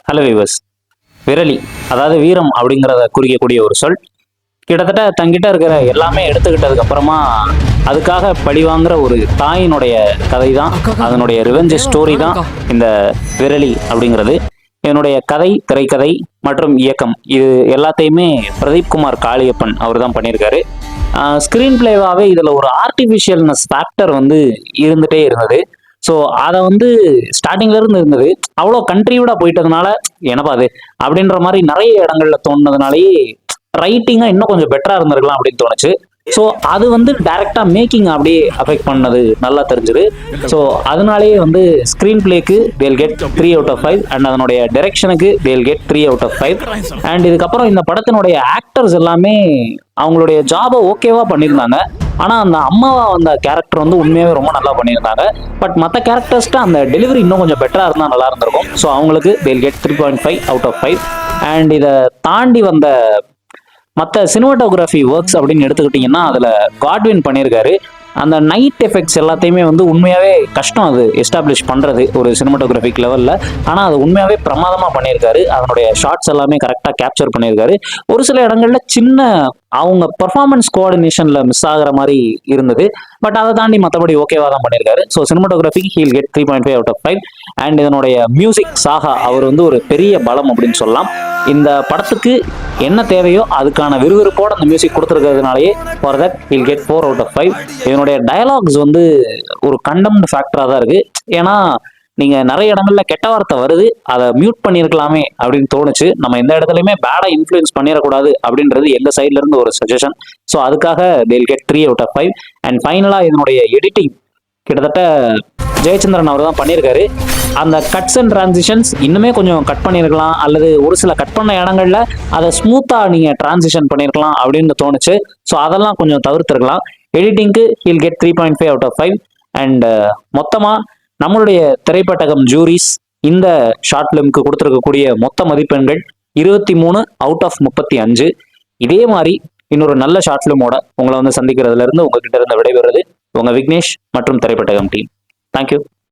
Hello viewers. விரலி, அதாவது வீரம் அப்படிங்கிறத குறிக்கக்கூடிய ஒரு சொல். கிட்டத்தட்ட தங்கிட்ட இருக்கிற எல்லாமே எடுத்துக்கிட்டதுக்கு அப்புறமா அதுக்காக பழிவாங்கிற ஒரு தாயினுடைய கதை தான், அதனுடைய ரிவெஞ்ச் ஸ்டோரி தான் இந்த விரலி அப்படிங்கிறது. என்னுடைய கதை, திரைக்கதை மற்றும் இயக்கம் இது எல்லாத்தையுமே பிரதீப் குமார் காளியப்பன் அவர் தான் பண்ணியிருக்காரு. ஸ்க்ரீன் பிளேவாகவே இதில் ஒரு ஆர்டிஃபிஷியல்னஸ் ஃபேக்டர் வந்து இருந்துகிட்டே இருந்தது. ஸோ அதை வந்து ஸ்டார்டிங்ல இருந்து இருந்தது. அவ்வளோ கண்ட்ரியூடா போயிட்டதுனால என்னப்பா அது அப்படின்ற மாதிரி நிறைய இடங்கள்ல தோணுனதுனாலேயே ரைட்டிங்கா இன்னும் கொஞ்சம் பெட்டரா இருந்திருக்கலாம் அப்படின்னு தோணுச்சு. ஸோ அது வந்து டைரக்டா மேக்கிங் அப்படியே அஃபெக்ட் பண்ணது நல்லா தெரிஞ்சுது. ஸோ அதனாலேயே வந்து ஸ்க்ரீன் பிளேக்கு தேல் கெட் 3/5 அண்ட் அதனுடைய டைரக்ஷனுக்கு தேல் கெட் 3/5. அண்ட் இதுக்கப்புறம் இந்த படத்தினுடைய ஆக்டர்ஸ் எல்லாமே அவங்களுடைய ஜாபை ஓகேவா பண்ணியிருந்தாங்க. ஆனா அந்த அம்மாவா வந்த கேரக்டர் வந்து உண்மையாவே ரொம்ப நல்லா பண்ணியிருந்தாங்க. பட் மற்ற கேரக்டர்ஸ்க்கு அந்த டெலிவரி இன்னும் கொஞ்சம் பெட்டரா இருந்தா நல்லா இருந்திருக்கும். ஸோ அவங்களுக்கு தேல் கெட் 3.5/5. அண்ட் இதை தாண்டி வந்த மற்ற சினிமாட்டோகிராஃபி ஒர்க்ஸ் அப்படின்னு எடுத்துக்கிட்டிங்கன்னா அதில் காட்வின் பண்ணியிருக்காரு. அந்த நைட் எஃபெக்ட்ஸ் எல்லாத்தையுமே வந்து உண்மையாகவே கஷ்டம் அது எஸ்டாப்ளிஷ் பண்ணுறது ஒரு சினிமாட்டோகிராஃபிக் லெவலில். ஆனால் அது உண்மையாகவே பிரமாதமாக பண்ணியிருக்காரு. அதனுடைய ஷார்ட்ஸ் எல்லாமே கரெக்டாக கேப்சர் பண்ணியிருக்காரு. ஒரு சில இடங்களில் சின்ன அவங்க பர்ஃபார்மன்ஸ் கோஆர்டினேஷனில் மிஸ் ஆகிற மாதிரி இருந்தது. பட் அதை தாண்டி மற்றபடி ஓகேவா தான் பண்ணியிருக்காரு. So cinematography he'll get 3.5/5. And இதனுடைய மியூசிக் சாகா அவர் வந்து ஒரு பெரிய பலம் அப்படின்னு சொல்லலாம். இந்த படத்துக்கு என்ன தேவையோ அதுக்கான விறுவிறுப்போட அந்த மியூசிக் கொடுத்துருக்கிறதுனாலேயே ஃபார் தட் ஹீல் கெட் 4/5. இதனுடைய டயலாக்ஸ் வந்து ஒரு கண்டம்டு ஃபேக்டராக தான் இருக்கு. ஏன்னா நீங்க நிறைய இடங்கள்ல கெட்ட வார்த்தை வருது, அதை மியூட் பண்ணியிருக்கலாமே அப்படின்னு தோணுச்சு. நம்ம எந்த இடத்துலையுமே பேடா இன்ஃப்ளூயன்ஸ் பண்ணிடக்கூடாது அப்படின்றது எங்க சைட்ல இருந்து ஒரு சஜஷன். ஸோ அதுக்காக they'll get 3/5. அண்ட் ஃபைனலா இதனுடைய எடிட்டிங் கிட்டத்தட்ட ஜெயச்சந்திரன் அவர் தான் பண்ணியிருக்காரு. அந்த கட்ஸ் அண்ட் டிரான்சிஷன்ஸ் இன்னுமே கொஞ்சம் கட் பண்ணியிருக்கலாம், அல்லது ஒரு சில கட் பண்ண இடங்கள்ல அதை ஸ்மூத்தா நீங்க டிரான்சிஷன் பண்ணியிருக்கலாம் அப்படின்னு தோணுச்சு. ஸோ அதெல்லாம் கொஞ்சம் தவிர்த்துருக்கலாம். எடிட்டிங்க்கு ஹீல் கெட் 3.5/5. அண்ட் மொத்தமா நம்மளுடைய திரைப்பட்டகம் ஜூரிஸ் இந்த ஷார்ட் ஃபிலிம்க்கு கொடுத்துருக்கக்கூடிய மொத்த மதிப்பெண்கள் 23/35. இதே மாதிரி இன்னொரு நல்ல ஷார்ட் ஃபிலிமோட உங்களை வந்து சந்திக்கிறதுல இருந்து உங்ககிட்ட இருந்து விடைபெறுறது உங்க விக்னேஷ் மற்றும் திரைப்பட்டகம் டீம். தேங்க்யூ.